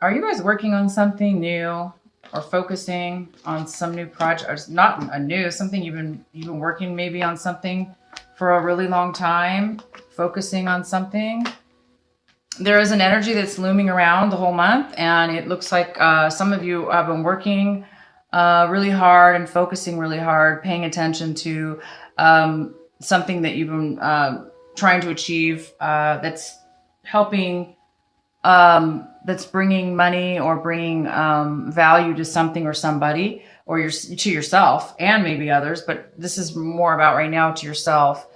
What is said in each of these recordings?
Are you guys working on something new or focusing on some new project? Or not a new, something you've been working maybe on something for a really long time, focusing on something. There is an energy that's looming around the whole month, and it looks like some of you have been working really hard and focusing really hard, paying attention to something that you've been trying to achieve that's helping, that's bringing money or bringing value to something or somebody, or to yourself and maybe others, but this is more about right now to yourself.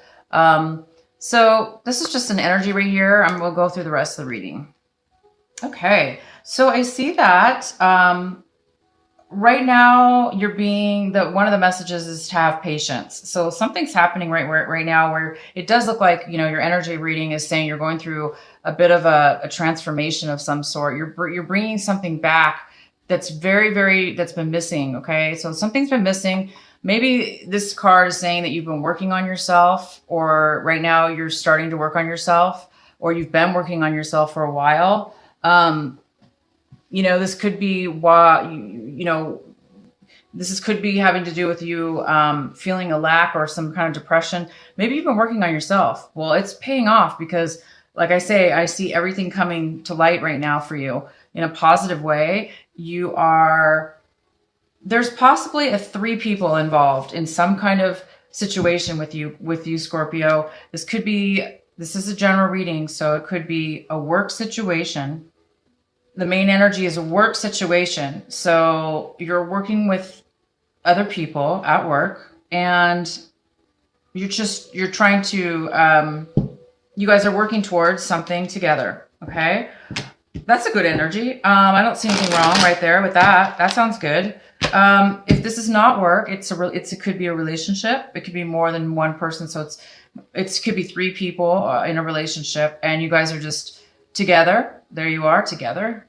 So this is just an energy right here. We'll go through the rest of the reading. Okay, so I see that right now you're being one of the messages is to have patience. So something's happening right now where it does look like, your energy reading is saying you're going through a bit of a transformation of some sort. You're bringing something back that's that's been missing. Okay, so something's been missing. Maybe this card is saying that you've been working on yourself, or right now you're starting to work on yourself, or you've been working on yourself for a while. This could be this could be having to do with you feeling a lack or some kind of depression. Maybe you've been working on yourself. Well, it's paying off because, like I say, I see everything coming to light right now for you in a positive way. There's possibly 3 people involved in some kind of situation with you, Scorpio. This is a general reading, so it could be a work situation. The main energy is a work situation. So you're working with other people at work, and you're trying to, you guys are working towards something together. Okay. That's a good energy. I don't see anything wrong right there with that. That sounds good. If this is not work, it could be a relationship. It could be more than one person. So it could be 3 people in a relationship, and you guys are just together. There you are together,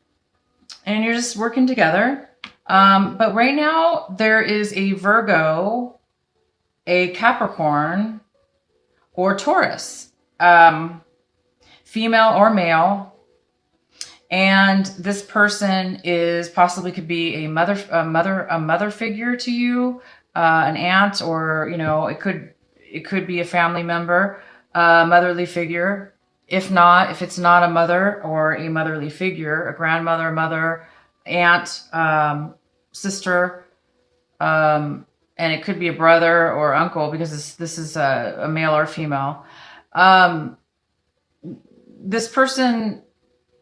and you're just working together. But right now there is a Virgo, a Capricorn, or Taurus, female or male. And this person could be a mother figure to you, an aunt, or, it could be a family member, motherly figure. If it's not a mother or a motherly figure, a grandmother, mother, aunt, sister, and it could be a brother or uncle, because this is a male or female. This person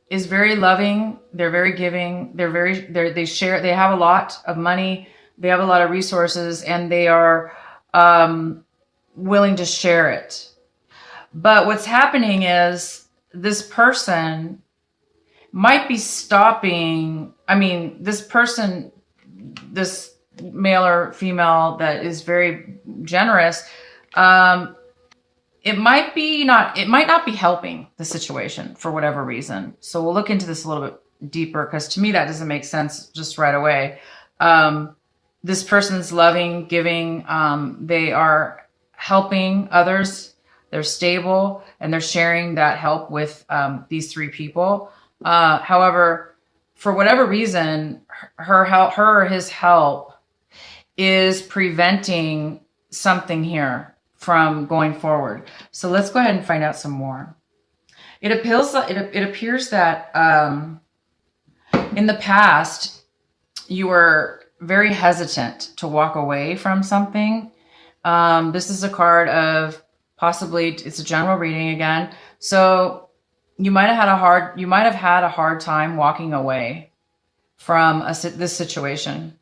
is very loving. They're very giving. They have a lot of money. They have a lot of resources, and they are willing to share it. But what's happening is this person might be stopping. This male or female that is very generous, it might not be helping the situation for whatever reason. So we'll look into this a little bit deeper, because to me that doesn't make sense just right away. This person's loving, giving, they are helping others. They're stable, and they're sharing that help with these 3 people. However, for whatever reason, her or his help is preventing something here from going forward. So let's go ahead and find out some more. It appears that in the past you were very hesitant to walk away from something. This is a card of possibly, it's a general reading again. So you might have had a hard time walking away from this situation.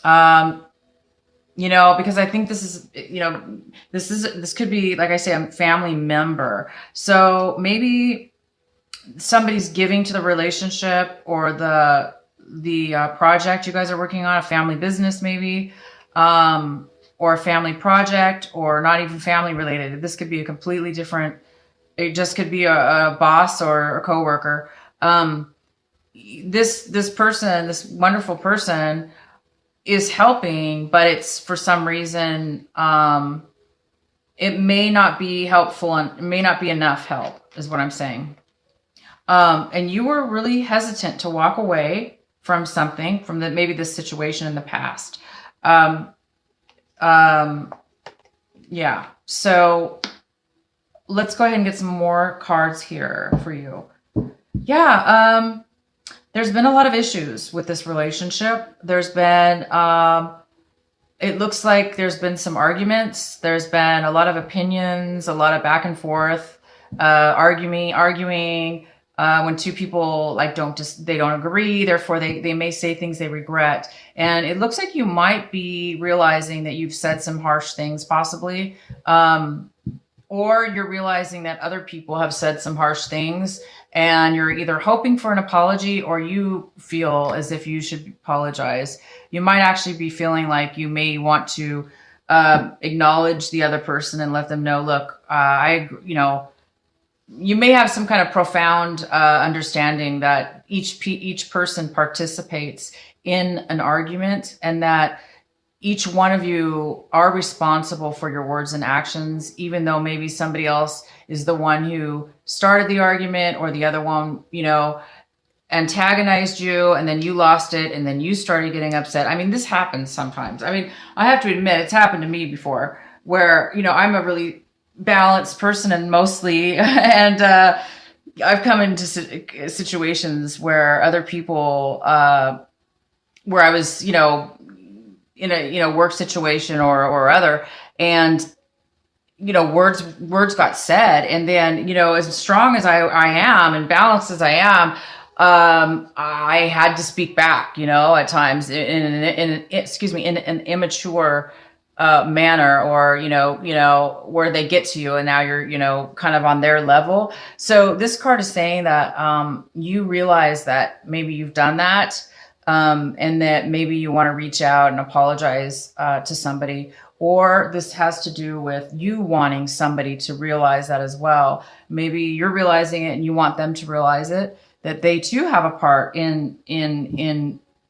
Because I think this could be, like I say, a family member. So maybe somebody's giving to the relationship or the project you guys are working on, a family business maybe, or a family project, or not even family related. This could be a completely different, it just could be a boss or a coworker. This person, this wonderful person, is helping, but it's for some reason, it may not be helpful, and it may not be enough help, is what I'm saying. And you were really hesitant to walk away from something, from maybe this situation in the past. Yeah. So let's go ahead and get some more cards here for you. Yeah. There's been a lot of issues with this relationship. There's been, it looks like there's been some arguments. There's been a lot of opinions, a lot of back and forth, arguing. When two people like they don't agree, therefore they may say things they regret. And it looks like you might be realizing that you've said some harsh things possibly. Or you're realizing that other people have said some harsh things and you're either hoping for an apology or you feel as if you should apologize. You might actually be feeling like you may want to acknowledge the other person and let them know, look, you may have some kind of profound understanding that each person participates in an argument and that each one of you are responsible for your words and actions, even though maybe somebody else is the one who started the argument or the other one, antagonized you and then you lost it and then you started getting upset. I mean, this happens sometimes. I mean, I have to admit it's happened to me before where, I'm a really balanced person and mostly, and I've come into situations where other people, where I was, in a, work situation or other, and, words got said. And then, as strong as I am and balanced as I am, I had to speak back, at times in an immature manner, or, where they get to you and now you're, kind of on their level. So this card is saying that, you realize that maybe you've done that, and that maybe you want to reach out and apologize, to somebody, or this has to do with you wanting somebody to realize that as well. Maybe you're realizing it and you want them to realize it, that they too have a part in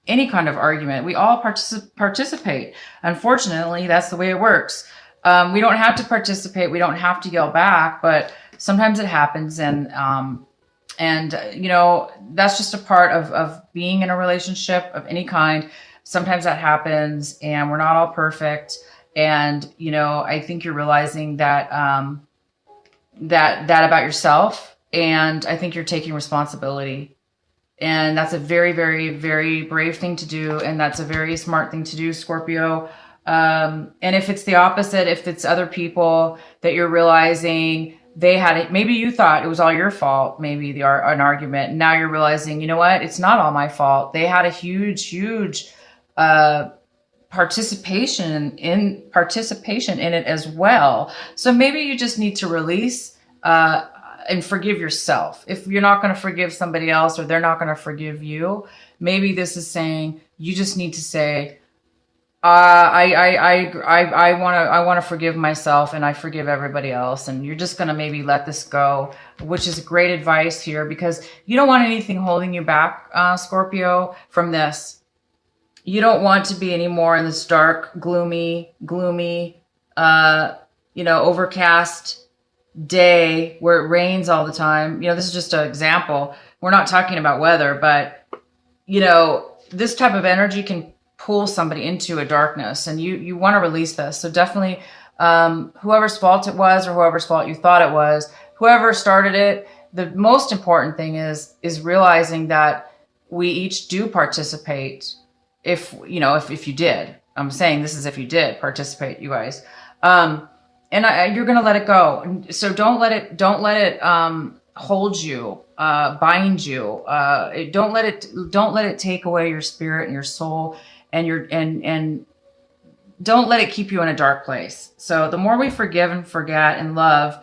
any kind of argument. We all participate. Unfortunately, that's the way it works. We don't have to participate. We don't have to yell back, but sometimes it happens. And that's just a part of being in a relationship of any kind. Sometimes that happens and we're not all perfect. And, I think you're realizing that, that about yourself. And I think you're taking responsibility. And that's a very, very, very brave thing to do. And that's a very smart thing to do, Scorpio. And if it's the opposite, if it's other people that you're realizing they had it, maybe you thought it was all your fault, maybe an argument. Now you're realizing, you know what? It's not all my fault. They had a huge participation in it as well. So maybe you just need to release, and forgive yourself. If you're not going to forgive somebody else or they're not going to forgive you, maybe this is saying you just need to say, I want to forgive myself and I forgive everybody else. And you're just going to maybe let this go, which is great advice here because you don't want anything holding you back, Scorpio, from this. You don't want to be anymore in this dark, gloomy, overcast day where it rains all the time. This is just an example. We're not talking about weather, but this type of energy can pull somebody into a darkness, and you want to release this. So definitely, whoever's fault it was or whoever's fault you thought it was, whoever started it, the most important thing is realizing that we each do participate. If you did, I'm saying this is if you did participate, you guys. And you're going to let it go. So don't let it hold you, bind you. Don't let it take away your spirit and your soul and don't let it keep you in a dark place. So the more we forgive and forget and love,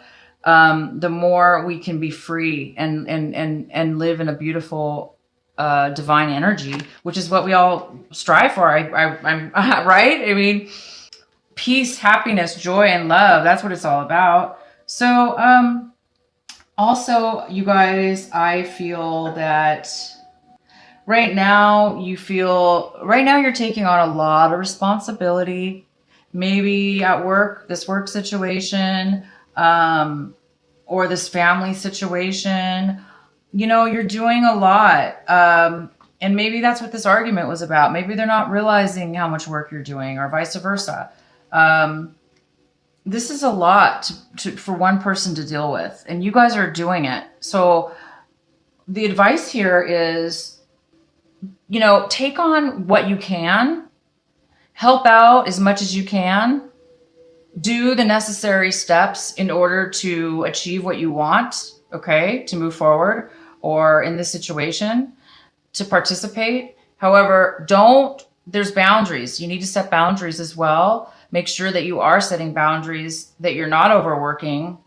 the more we can be free and live in a beautiful, divine energy, which is what we all strive for. I'm right. I mean, peace, happiness, joy, and love. That's what it's all about. So, also, you guys, I feel that right now you're taking on a lot of responsibility, maybe at work, this work situation, or this family situation. you know, you're doing a lot. And maybe that's what this argument was about. Maybe they're not realizing how much work you're doing, or vice versa. This is a lot for one person to deal with, and you guys are doing it. So the advice here is, you know, take on what you can, help out as much as you can, do the necessary steps in order to achieve what you want, okay, to move forward, or in this situation, to participate. However, there's boundaries. You need to set boundaries as well. Make sure that you are setting boundaries, that you're not overworking,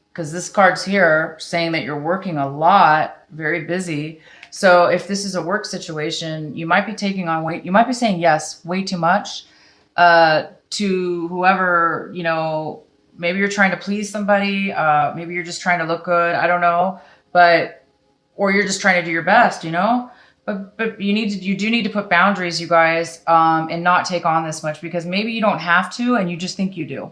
because this card's here saying that you're working a lot, very busy. So if this is a work situation, you might be taking on weight. You might be saying yes way too much to whoever, you know, maybe you're trying to please somebody. Maybe you're just trying to look good. I don't know. Or you're just trying to do your best, you know. But you do need to put boundaries, you guys, and not take on this much, because maybe you don't have to and you just think you do.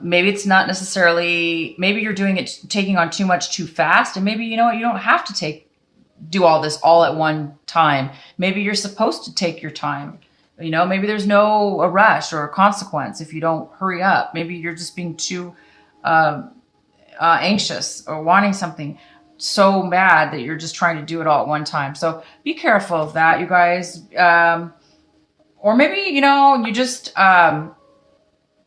Maybe it's not necessarily, maybe you're taking on too much too fast, and maybe, you know what, you don't have to do all this all at one time. Maybe you're supposed to take your time. You know, maybe there's no a rush or a consequence if you don't hurry up. Maybe you're just being too anxious or wanting something so bad that you're just trying to do it all at one time. So be careful of that, you guys. Or maybe, you know, you just,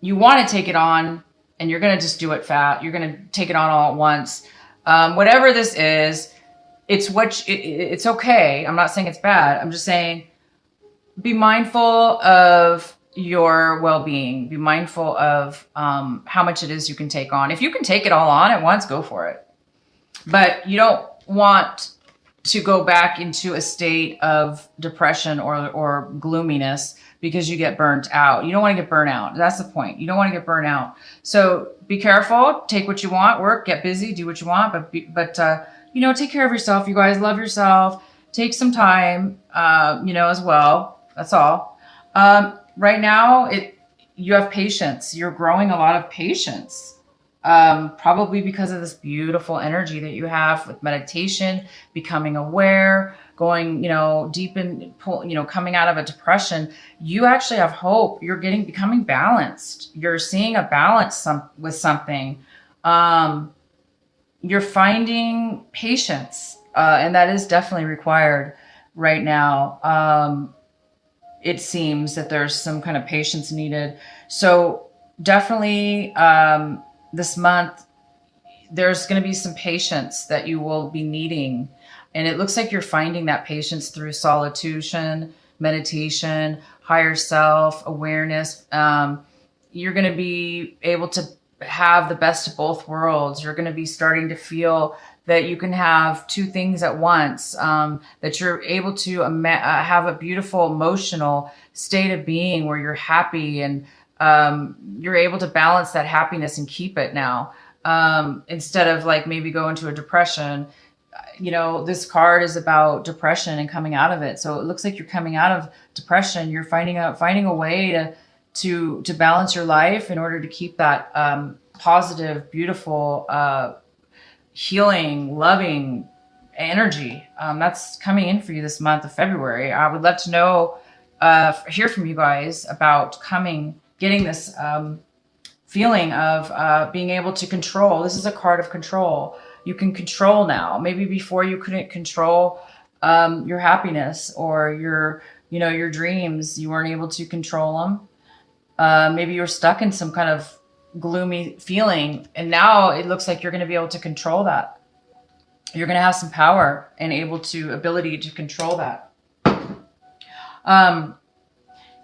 you want to take it on and you're going to just do it fast. You're going to take it on all at once. Whatever this is, it's okay. I'm not saying it's bad. I'm just saying, be mindful of your well-being. Be mindful of how much it is you can take on. If you can take it all on at once, go for it. But you don't want to go back into a state of depression or gloominess because you get burnt out. You don't want to get burnt out. That's the point. You don't want to get burnt out. So be careful. Take what you want. Work. Get busy. Do what you want. But you know, take care of yourself. You guys, love yourself. Take some time. You know, as well. That's all. Right now, you have patience. You're growing a lot of patience. Probably because of this beautiful energy that you have with meditation, becoming aware, going, you know, deep in, you know, coming out of a depression. You actually have hope. You're becoming balanced. You're seeing a balance with something. You're finding patience, and that is definitely required right now. It seems that there's some kind of patience needed. So definitely, this month, there's going to be some patience that you will be needing. And it looks like you're finding that patience through solitude, meditation, higher self, awareness. You're going to be able to have the best of both worlds. You're going to be starting to feel that you can have two things at once, that you're able to have a beautiful emotional state of being where you're happy, and you're able to balance that happiness and keep it now, instead of like maybe go into a depression. You know, this card is about depression and coming out of it. So it looks like you're coming out of depression. You're finding a way to balance your life in order to keep that positive, beautiful, healing, loving energy. That's coming in for you this month of February. I would love to know, hear from you guys about getting this feeling of being able to control. This is a card of control. You can control now. Maybe before you couldn't control your happiness or your dreams. You weren't able to control them. Maybe you're stuck in some kind of gloomy feeling, and now it looks like you're going to be able to control that. You're going to have some power and ability to control that.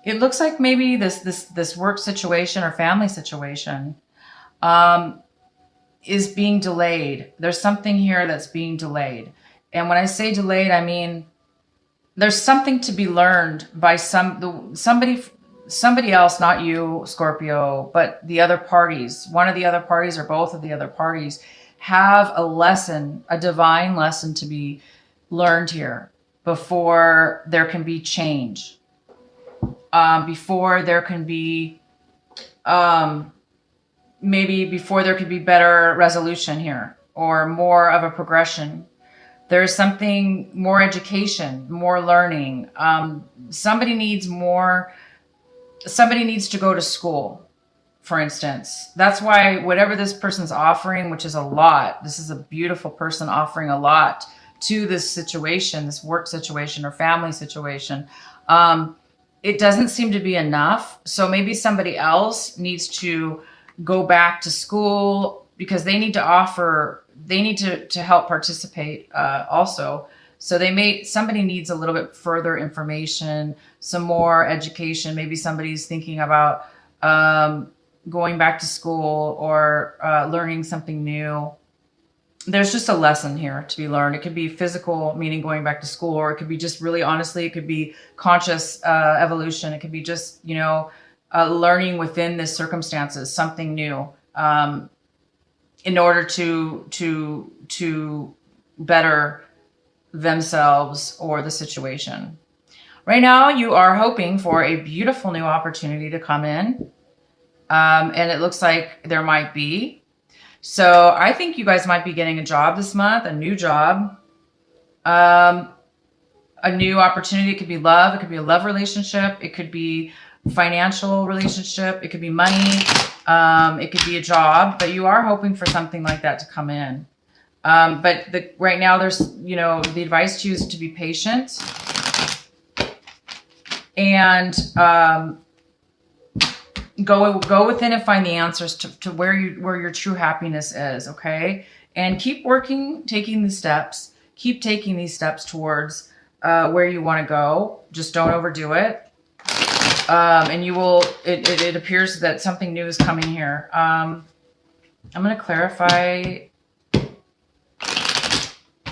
It looks like maybe this work situation or family situation is being delayed. There's something here that's being delayed. And when I say delayed, I mean there's something to be learned by somebody else, not you, Scorpio, but the other parties. One of the other parties or both of the other parties have a lesson, a divine lesson to be learned here before there can be change. Before there can be, maybe before there could be better resolution here, or more of a progression. There's something more education, more learning. Somebody needs to go to school, for instance. That's why whatever this person's offering, which is a lot, this is a beautiful person offering a lot to this situation, this work situation or family situation. It doesn't seem to be enough. So maybe somebody else needs to go back to school because they need to help participate also. So somebody needs a little bit further information, some more education. Maybe somebody's thinking about going back to school or learning something new. There's just a lesson here to be learned. It could be physical, meaning going back to school, or it could be just really honestly, it could be conscious evolution. It could be just, learning within this circumstances, something new, in order to better themselves or the situation. Right now, you are hoping for a beautiful new opportunity to come in. And it looks like there might be. So I think you guys might be getting a job this month, a new job, a new opportunity. It could be love. It could be a love relationship. It could be financial relationship. It could be money. It could be a job, but you are hoping for something like that to come in. But right now there's, the advice to you is to be patient and, go within and find the answers to where your true happiness is. Okay. And keep working, taking the steps, keep taking these steps towards, where you want to go. Just don't overdo it. And you will, it appears that something new is coming here. I'm going to clarify.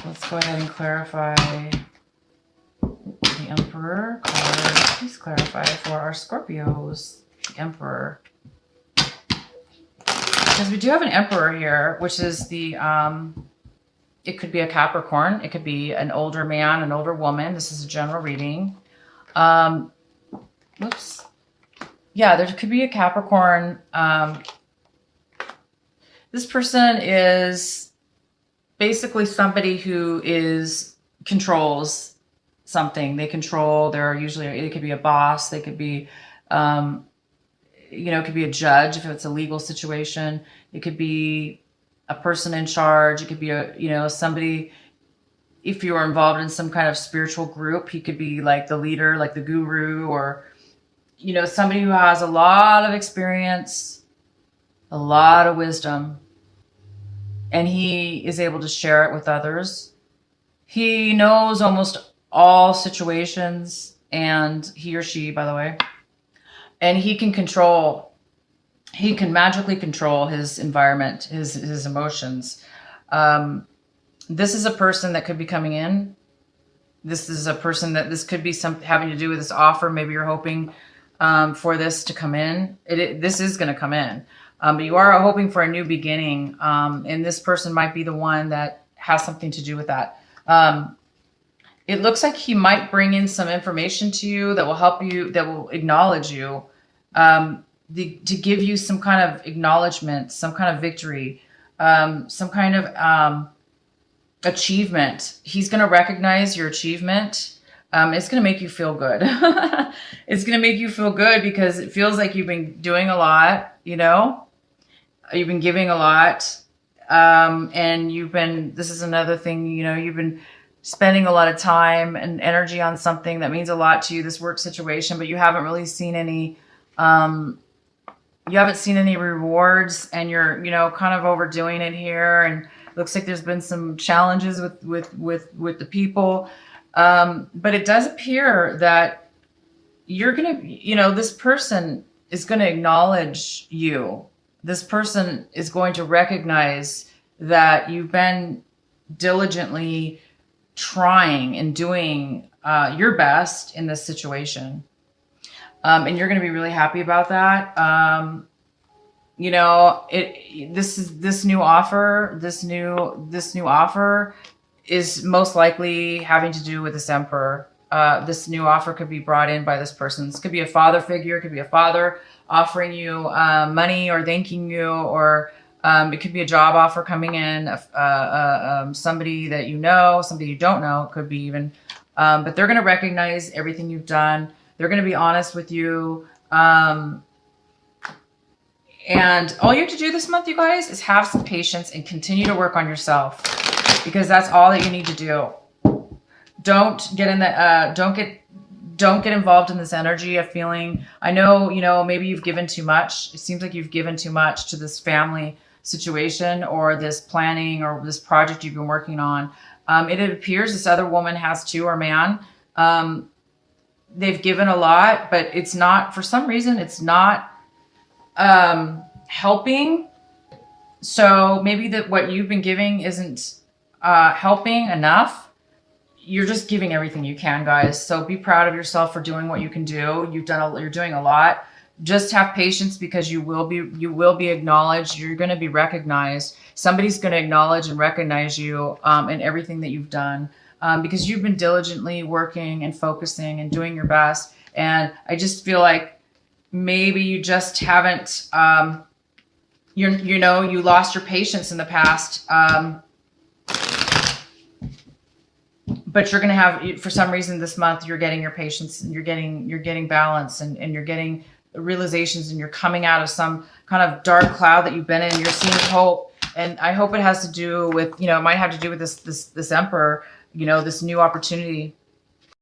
Let's go ahead and clarify the Emperor card. Please clarify for our Scorpios. The Emperor. Because we do have an Emperor here, which is it could be a Capricorn. It could be an older man, an older woman. This is a general reading. Whoops. Yeah, there could be a Capricorn. This person is basically somebody who controls something. They control, it could be a boss. They could be, it could be a judge if it's a legal situation. It could be a person in charge. It could be somebody, if you are involved in some kind of spiritual group, he could be like the leader, like the guru, or, somebody who has a lot of experience, a lot of wisdom, and he is able to share it with others. He knows almost all situations, and he or she, by the way, and he can magically control his environment, his emotions. This is a person that could be coming in. This is a person this could be having to do with this offer. Maybe you're hoping for this to come in. This is going to come in. But you are hoping for a new beginning. And this person might be the one that has something to do with that. It looks like he might bring in some information to you that will help you, that will acknowledge you, to give you some kind of acknowledgement, some kind of victory, some kind of achievement. He's going to recognize your achievement. It's going to make you feel good. It's going to make you feel good because it feels like you've been doing a lot, you've been giving a lot. And this is another thing, you've been spending a lot of time and energy on something that means a lot to you, this work situation, but you haven't really seen any, rewards, and you're, kind of overdoing it here. And it looks like there's been some challenges with the people. But it does appear that you're going to, this person is going to acknowledge you. This person is going to recognize that you've been diligently trying and doing your best in this situation. And you're going to be really happy about that. This new offer is most likely having to do with this Emperor. This new offer could be brought in by this person. This could be a father figure. It could be a father offering you money or thanking you, or It could be a job offer coming in, somebody that you know, somebody you don't know. It could be even, but they're going to recognize everything you've done. They're going to be honest with you. And all you have to do this month, you guys, is have some patience and continue to work on yourself, because that's all that you need to do. Don't get in the, don't get involved in this energy of feeling, I know, you know, maybe you've given too much. It seems like you've given too much to this family situation or this planning or this project you've been working on. It appears this other woman has too, or man. They've given a lot, but it's not, for some reason, it's not helping. So maybe that what you've been giving isn't helping enough. You're just giving everything you can, guys. So be proud of yourself for doing what you can do. You're doing a lot. Just have patience, because you will be acknowledged. You're going to be recognized. Somebody's going to acknowledge and recognize you in everything that you've done, because you've been diligently working and focusing and doing your best. And I just feel like maybe you just haven't, you know, you lost your patience in the past. But you're going to have, for some reason this month, you're getting your patience, and you're getting balance, and you're getting realizations, and you're coming out of some kind of dark cloud that you've been in. You're seeing hope. And I hope it has to do with, you know, it might have to do with this Emperor, you know, this new opportunity